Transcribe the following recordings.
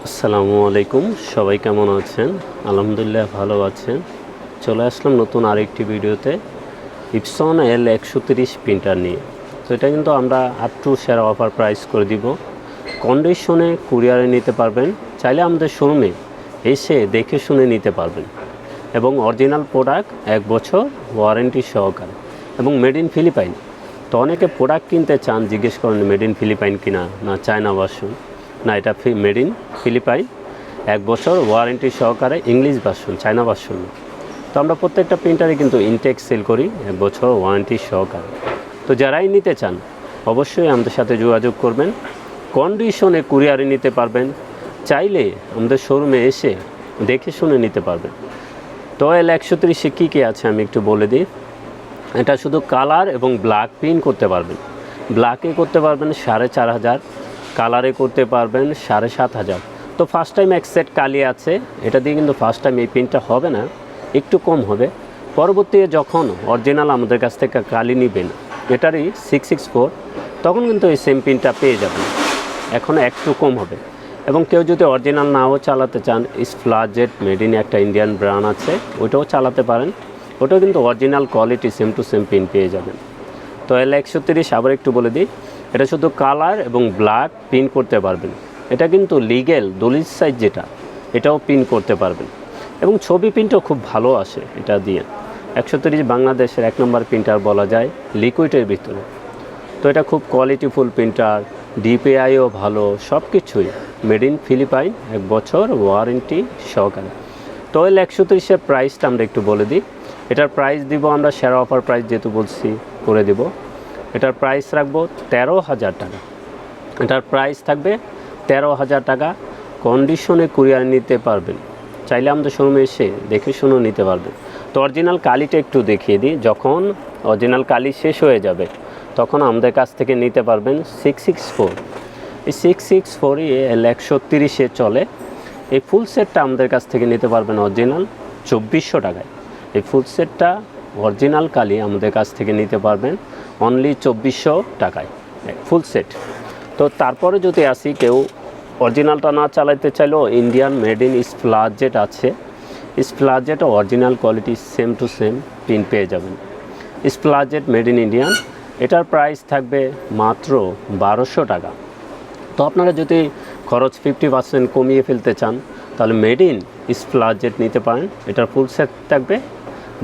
আসসালামু আলাইকুম, সবাই কেমন আছেন? আলহামদুলিল্লাহ ভালো আছেন। চলে আসলাম নতুন আরেকটি ভিডিওতে ইপসন L130 প্রিন্টার নিয়ে। তো এটা কিন্তু আমরা আপ টু সেরা অফার প্রাইস করে দিব। কন্ডিশনে কুরিয়ারে নিতে পারবেন, চাইলে আমাদের শোরুমে এসে দেখে শুনে নিতে পারবেন এবং অরিজিনাল প্রোডাক্ট 1 বছর ওয়ারেন্টি সহকারে এবং মেড ইন ফিলিপাইন। তো অনেকে প্রোডাক্ট কিনতে চান, জিজ্ঞেস করেন মেড ইন ফিলিপাইন কিনা না চায়না ভার্সন। না, এটা মেড ইন ফিলিপাইন, 1 বছর ওয়ারেন্টি সহকারে, ইংলিশ ভার্সন, চায়না ভার্সন। তো আমরা প্রত্যেকটা প্রিন্টারে কিন্তু ইনটেক সেল করি 1 বছর ওয়ারেন্টি সহকারে। তো যারাই নিতে চান অবশ্যই আমাদের সাথে যোগাযোগ করবেন। কন্ডিশনে কুরিয়ারে নিতে পারবেন, চাইলে আমাদের শোরুমে এসে দেখে শুনে নিতে পারবেন। তো L130 কী কী আছে আমি একটু বলে দিই। এটা শুধু কালার এবং ব্ল্যাক প্রিন্ট করতে পারবেন। ব্ল্যাকে করতে পারবেন 4500, কালারে করতে পারবেন 7500। তো ফার্স্ট টাইম এক সেট কালি আছে, এটা দিয়ে কিন্তু ফার্স্ট টাইম এই প্রিন্টটা হবে না, একটু কম হবে। পরবর্তীতে যখন অরিজিনাল আমাদের কাছ থেকে কালি নেবেন, এটারই 664, তখন কিন্তু এই সেম প্রিন্টটা পেয়ে যাবেন, এখন একটু কম হবে। এবং কেউ যদি অরিজিনাল নাও চালাতে চান, স্প্লাজেট মেড ইন একটা ইন্ডিয়ান ব্র্যান্ড আছে, ওইটাও চালাতে পারেন। ওটাও কিন্তু original quality same to same print পেয়ে যাবেন। তো L130 আবার একটু বলে দিই, এটা শুধু কালার এবং ব্ল্যাক প্রিন্ট করতে পারবেন। এটা কিন্তু লিগ্যাল দলিল সাইজ যেটা, এটাও প্রিন্ট করতে পারবেন এবং ছবি প্রিন্টও খুব ভালো আসে এটা দিয়ে। 130 বাংলাদেশের 1 নম্বর প্রিন্টার বলা যায় লিকুইডের ভিতরে। তো এটা খুব কোয়ালিটিফুল প্রিন্টার, ডিপিআইও ভালো, সব কিছুই মেড ইন ফিলিপাইন, 1 বছর ওয়ারেন্টি সহকারে। তো L130 প্রাইসটা আমরা একটু বলে দিই। এটার প্রাইস দিব আমরা সেরা অফার প্রাইস যেহেতু বলছি করে দিব। এটার প্রাইস রাখবো 13,000 টাকা। এটার প্রাইস থাকবে 13,000 টাকা। কন্ডিশনে কুরিয়ার নিতে পারবেন, চাইলে আমাদের শোরুমে এসে দেখে শুনেও নিতে পারবেন। তো অরিজিনাল কালিটা একটু দেখিয়ে দিই। যখন অরিজিনাল কালি শেষ হয়ে যাবে তখন আমাদের কাছ থেকে নিতে পারবেন 664। এই 664ই L130 চলে। এই ফুল সেটটা আমাদের কাছ থেকে নিতে পারবেন অরিজিনাল 2400 টাকায়। এই ফুল সেটটা অরিজিনাল কালি আমাদের কাছ থেকে নিতে পারবেন অনলি 2400 টাকায় ফুল সেট। তো তারপরে যদি আসি, কেউ অরিজিনালটা না চালাতে চাইলেও ইন্ডিয়ান মেড ইন স্প্লাজেট আছে। স্প্লাজেটও original quality same to same print পেয়ে যাবেন। স্প্লাজেট মেড ইন ইন্ডিয়ান, এটার প্রাইস থাকবে মাত্র 1200 টাকা। তো আপনারা যদি খরচ 50% কমিয়ে ফেলতে চান তাহলে মেড ইন স্প্লাজেট নিতে পারেন। এটার ফুল সেট থাকবে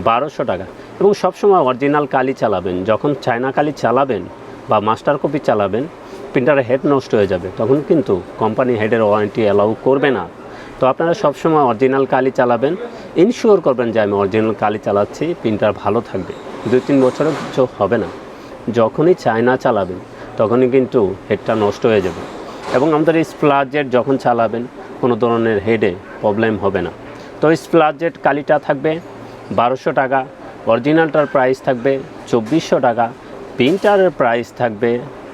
1200 টাকা। এবং সবসময় অরিজিনাল কালি চালাবেন। যখন চায়না কালি চালাবেন বা মাস্টার কপি চালাবেন, প্রিন্টারের হেড নষ্ট হয়ে যাবে, তখন কিন্তু কোম্পানি হেডের ওয়ারেন্টি অ্যালাউ করবে না। তো আপনারা সবসময় অরিজিনাল কালি চালাবেন, ইনশিওর করবেন যে আমি অরিজিনাল কালি চালাচ্ছি, প্রিন্টার ভালো থাকবে, 2-3 বছরও কিছু হবে না। যখনই চায়না চালাবেন তখনই কিন্তু হেডটা নষ্ট হয়ে যাবে। এবং আমাদের স্প্লাজেট যখন চালাবেন কোনো ধরনের হেডে প্রবলেম হবে না। তো স্প্লাজেট কালিটা থাকবে 1200 টাকা, অরিজিনালটার প্রাইস থাকবে 2400 টাকা, প্রিন্টারের প্রাইস থাকবে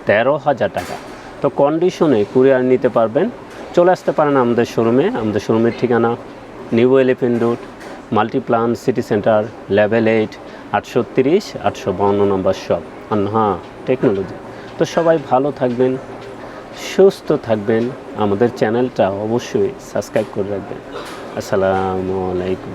13,000 টাকা। তো কন্ডিশনে কুরিয়ার নিতে পারবেন, চলে আসতে পারেন আমাদের শোরুমে। আমাদের শোরুমের ঠিকানা new elephant road, Multiplan city centre, level 8, 830 852 নম্বর শপ, আনহা টেকনোলজি। তো সবাই ভালো থাকবেন, সুস্থ থাকবেন, আমাদের চ্যানেলটা অবশ্যই সাবস্ক্রাইব করে রাখবেন। আসসালামু আলাইকুম।